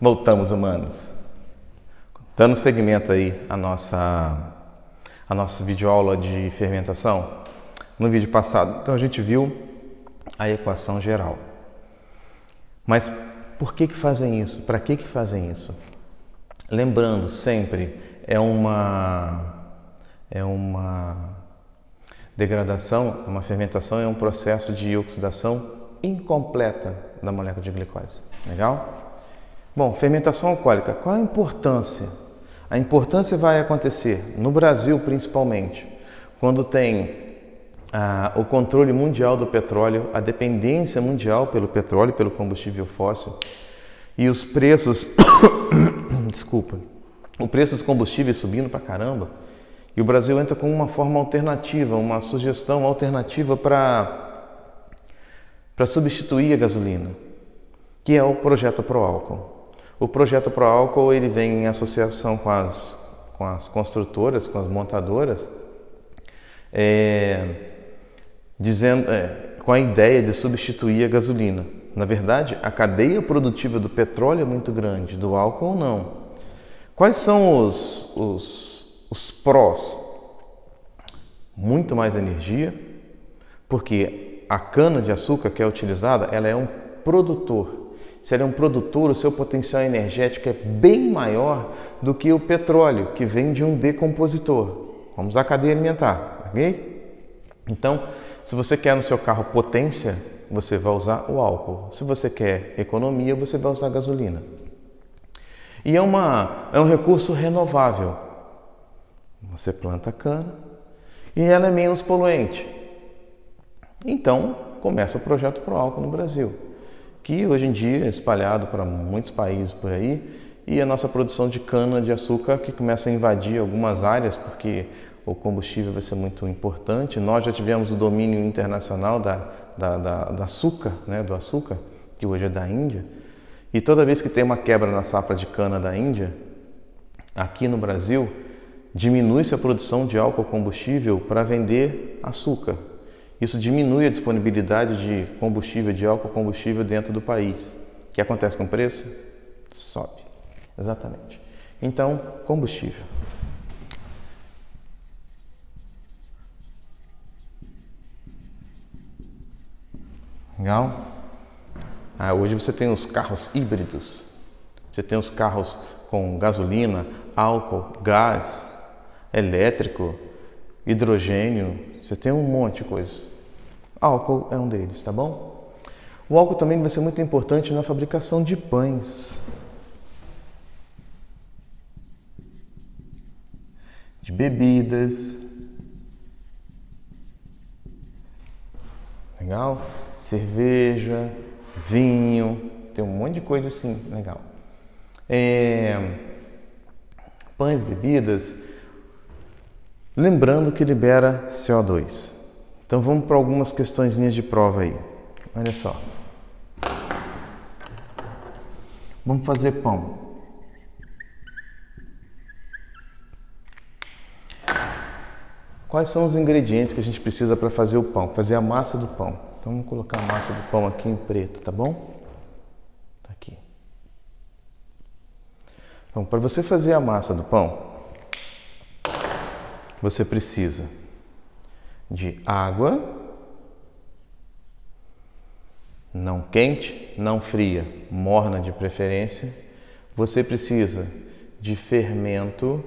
Voltamos, humanos. Dando seguimento aí à nossa videoaula de fermentação, no vídeo passado, então a gente viu a equação geral. Mas por que fazem isso? Para que fazem isso? Lembrando sempre, é uma degradação, uma fermentação é um processo de oxidação incompleta da molécula de glicose. Legal? Bom, fermentação alcoólica, qual a importância? A importância vai acontecer no Brasil principalmente, quando tem o controle mundial do petróleo, a dependência mundial pelo petróleo, pelo combustível fóssil e os preços, desculpa, o preço dos combustíveis subindo pra caramba, e o Brasil entra com uma forma alternativa, uma sugestão alternativa para substituir a gasolina, que é o Projeto Proálcool. O Projeto Proálcool ele vem em associação com as construtoras, com as montadoras, com a ideia de substituir a gasolina. Na verdade, a cadeia produtiva do petróleo é muito grande, do álcool não. Quais são os prós? Muito mais energia, porque a cana-de-açúcar que é utilizada, ela é um produtor. Se ela é um produtor, o seu potencial energético é bem maior do que o petróleo, que vem de um decompositor. Vamos usar a cadeia alimentar, ok? Então, se você quer no seu carro potência, você vai usar o álcool. Se você quer economia, você vai usar a gasolina. E é um recurso renovável. Você planta cana e ela é menos poluente. Então, começa o Projeto Proálcool no Brasil, que hoje em dia é espalhado para muitos países por aí, e a nossa produção de cana-de-açúcar que começa a invadir algumas áreas, porque o combustível vai ser muito importante. Nós já tivemos o domínio internacional da açúcar, né, do açúcar, que hoje é da Índia, e toda vez que tem uma quebra na safra de cana da Índia, aqui no Brasil, diminui-se a produção de álcool combustível para vender açúcar. Isso diminui a disponibilidade de combustível, de álcool combustível dentro do país. O que acontece com o preço? Sobe. Exatamente. Então, combustível. Legal? Hoje você tem os carros híbridos. Você tem os carros com gasolina, álcool, gás, elétrico, hidrogênio. Você tem um monte de coisa. Álcool é um deles, tá bom? O álcool também vai ser muito importante na fabricação de pães, de bebidas. Legal? Cerveja, vinho, tem um monte de coisa assim, legal. Pães, bebidas, lembrando que libera CO2. Então vamos para algumas questõezinhas de prova aí. Olha só. Vamos fazer pão. Quais são os ingredientes que a gente precisa para fazer o pão, fazer a massa do pão? Então vamos colocar a massa do pão aqui em preto, tá bom? Tá aqui. Então, para você fazer a massa do pão, você precisa de água, não quente, não fria, morna de preferência. Você precisa de fermento.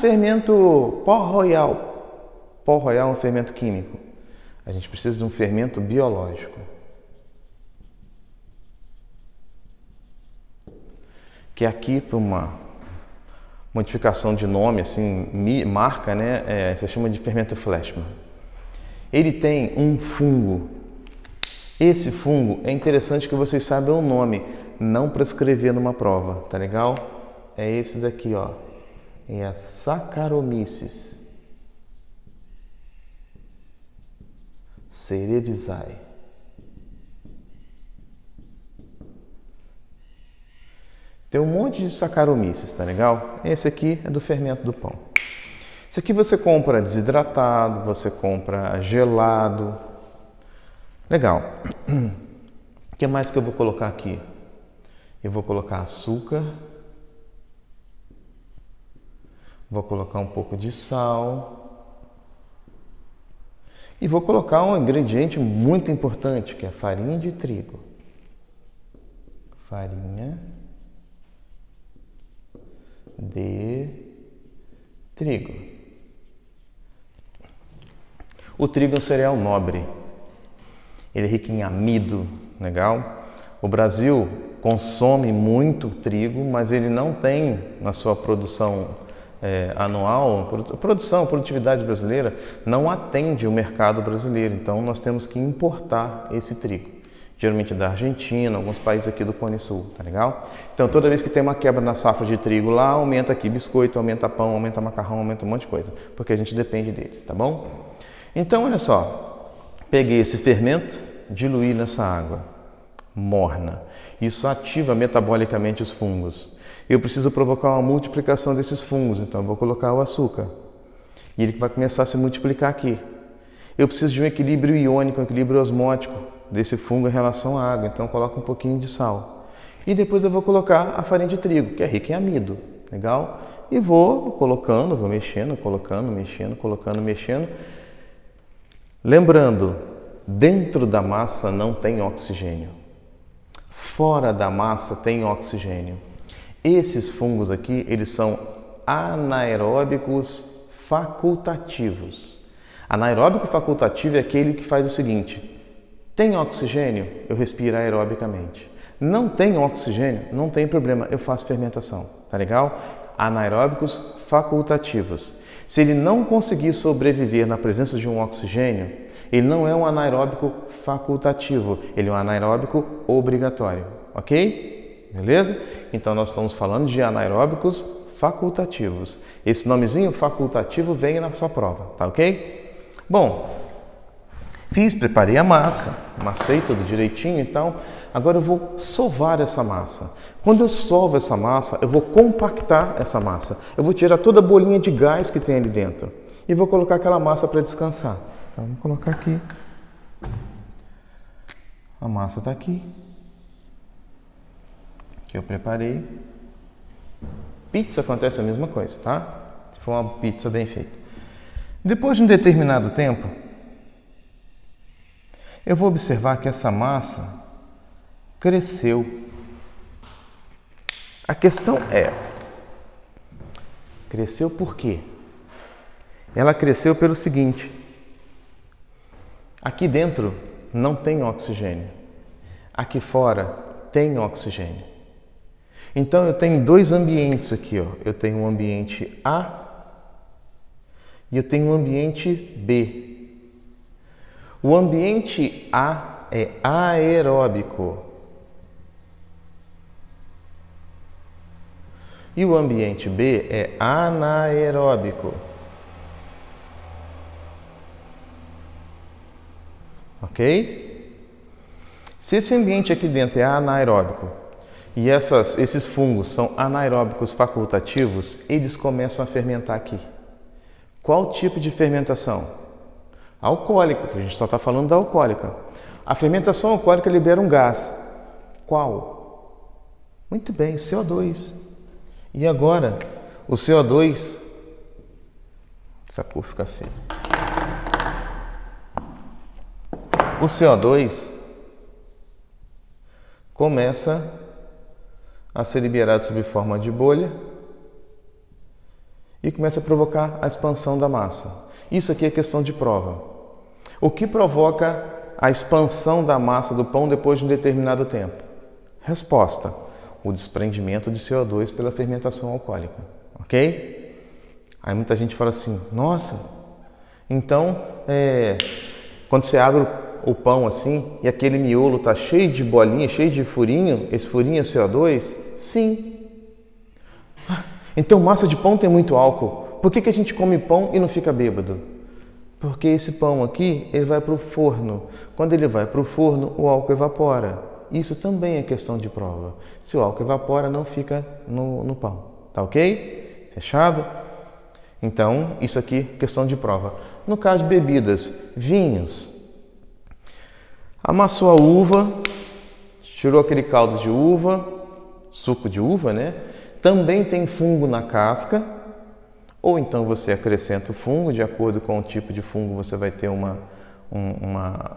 Fermento pó royal. Pó royal é um fermento químico. A gente precisa de um fermento biológico, que aqui, para uma modificação de nome, assim, marca, né? Se chama de fermento Fleischmann. Ele tem um fungo. Esse fungo é interessante que vocês saibam o nome, não para escrever numa prova, tá legal? É esse daqui, ó. É a Saccharomyces cerevisiae. Tem um monte de Saccharomyces, tá legal? Esse aqui é do fermento do pão. Esse aqui você compra desidratado, você compra gelado. Legal. O que mais que eu vou colocar aqui? Eu vou colocar açúcar, vou colocar um pouco de sal e vou colocar um ingrediente muito importante, que é a farinha de trigo. Farinha de trigo. O trigo é um cereal nobre. Ele é rico em amido, legal? O Brasil consome muito trigo, mas ele não tem na sua produção anual, produtividade brasileira, não atende o mercado brasileiro. Então, nós temos que importar esse trigo. Geralmente da Argentina, alguns países aqui do Cone Sul, tá legal? Então, toda vez que tem uma quebra na safra de trigo lá, aumenta aqui biscoito, aumenta pão, aumenta macarrão, aumenta um monte de coisa, porque a gente depende deles, tá bom? Então, olha só, peguei esse fermento, diluí nessa água morna. Isso ativa metabolicamente os fungos. Eu preciso provocar uma multiplicação desses fungos, então eu vou colocar o açúcar. E ele vai começar a se multiplicar aqui. Eu preciso de um equilíbrio iônico, um equilíbrio osmótico desse fungo em relação à água, então eu coloco um pouquinho de sal. E depois eu vou colocar a farinha de trigo, que é rica em amido, legal? E vou colocando, vou mexendo, colocando, mexendo, colocando, mexendo. Lembrando, dentro da massa não tem oxigênio. Fora da massa tem oxigênio. Esses fungos aqui, eles são anaeróbicos facultativos. Anaeróbico facultativo é aquele que faz o seguinte: tem oxigênio, eu respiro aerobicamente. Não tem oxigênio, não tem problema, eu faço fermentação, tá legal? Anaeróbicos facultativos. Se ele não conseguir sobreviver na presença de um oxigênio, ele não é um anaeróbico facultativo, ele é um anaeróbico obrigatório, ok? Beleza? Então nós estamos falando de anaeróbicos facultativos. Esse nomezinho facultativo vem na sua prova, tá ok? Bom, preparei a massa, amassei tudo direitinho, então agora eu vou sovar essa massa. Quando eu sovo essa massa, eu vou compactar essa massa. Eu vou tirar toda a bolinha de gás que tem ali dentro e vou colocar aquela massa para descansar. Então, vamos colocar aqui. A massa está aqui. Que eu preparei. Pizza acontece a mesma coisa, tá? Se for uma pizza bem feita. Depois de um determinado tempo, eu vou observar que essa massa cresceu. A questão é, cresceu por quê? Ela cresceu pelo seguinte: aqui dentro não tem oxigênio, aqui fora tem oxigênio. Então eu tenho dois ambientes aqui, ó. Eu tenho um ambiente A e eu tenho um ambiente B. O ambiente A é aeróbico e o ambiente B é anaeróbico. Ok? Se esse ambiente aqui dentro é anaeróbico e esses fungos são anaeróbicos facultativos, eles começam a fermentar aqui. Qual tipo de fermentação? Alcoólica, que a gente só está falando da alcoólica. A fermentação alcoólica libera um gás. Qual? Muito bem, CO2. E agora, o CO2... Essa cor fica feia. O CO2 começa a ser liberado sob forma de bolha e começa a provocar a expansão da massa. Isso aqui é questão de prova. O que provoca a expansão da massa do pão depois de um determinado tempo? Resposta: o desprendimento de CO2 pela fermentação alcoólica. Ok? Aí muita gente fala assim: nossa, então quando você abre o pão assim e aquele miolo está cheio de bolinha, cheio de furinho, esse furinho é CO2? Sim. Então massa de pão tem muito álcool. Por que a gente come pão e não fica bêbado? Porque esse pão aqui, ele vai para o forno. Quando ele vai para o forno, o álcool evapora. Isso também é questão de prova. Se o álcool evapora, não fica no pão. Tá ok? Fechado? Então, isso aqui, questão de prova. No caso de bebidas, vinhos. Amassou a uva, tirou aquele caldo de uva, suco de uva, né? Também tem fungo na casca, ou então você acrescenta o fungo, de acordo com o tipo de fungo você vai ter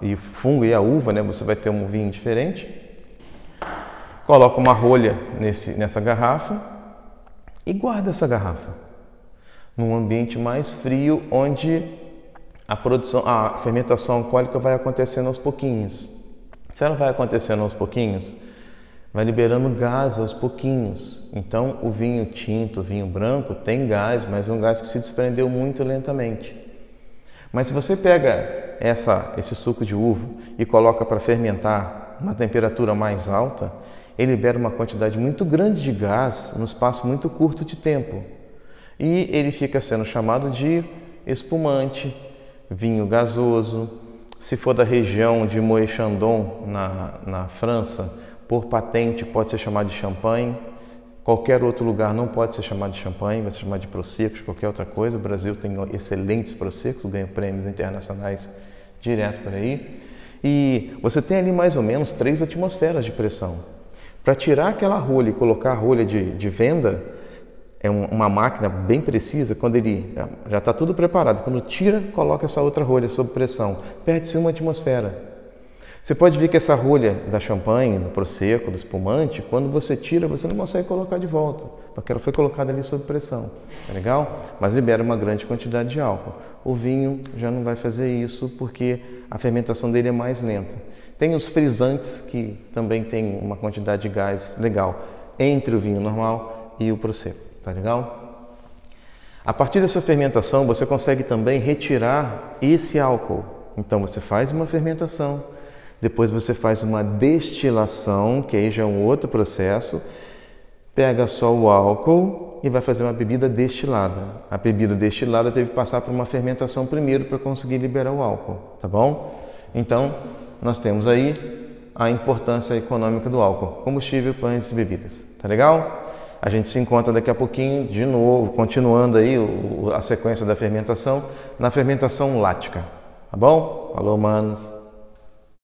e o fungo e a uva, né? Você vai ter um vinho diferente. Coloca uma rolha nessa garrafa e guarda essa garrafa num ambiente mais frio, onde a fermentação alcoólica vai acontecendo aos pouquinhos. Se ela vai acontecendo aos pouquinhos, vai liberando gás aos pouquinhos. Então, o vinho tinto, o vinho branco tem gás, mas é um gás que se desprendeu muito lentamente. Mas se você pega esse suco de uva e coloca para fermentar uma temperatura mais alta, ele libera uma quantidade muito grande de gás num espaço muito curto de tempo. E ele fica sendo chamado de espumante, vinho gasoso. Se for da região de Moët Chandon, na França, por patente pode ser chamado de champanhe. Qualquer outro lugar não pode ser chamado de champanhe, vai ser chamado de prosecco, qualquer outra coisa. O Brasil tem excelentes proseccos, ganha prêmios internacionais direto por aí. E você tem ali mais ou menos 3 atmosferas de pressão. Para tirar aquela rolha e colocar a rolha de venda, é uma máquina bem precisa. Quando ele já está tudo preparado, quando tira, coloca essa outra rolha sob pressão, perde-se uma atmosfera. Você pode ver que essa rolha da champanhe, do prosecco, do espumante, quando você tira, você não consegue colocar de volta, porque ela foi colocada ali sob pressão. Tá legal? Mas libera uma grande quantidade de álcool. O vinho já não vai fazer isso, porque a fermentação dele é mais lenta. Tem os frisantes, que também tem uma quantidade de gás legal entre o vinho normal e o prosecco. Tá legal? A partir dessa fermentação, você consegue também retirar esse álcool. Então, você faz uma fermentação, depois você faz uma destilação, que aí já é um outro processo, pega só o álcool e vai fazer uma bebida destilada. A bebida destilada teve que passar por uma fermentação primeiro para conseguir liberar o álcool, tá bom? Então, nós temos aí a importância econômica do álcool, combustível, pães e bebidas. Tá legal? A gente se encontra daqui a pouquinho, de novo, continuando aí a sequência da fermentação, na fermentação lática. Tá bom? Falou, manos!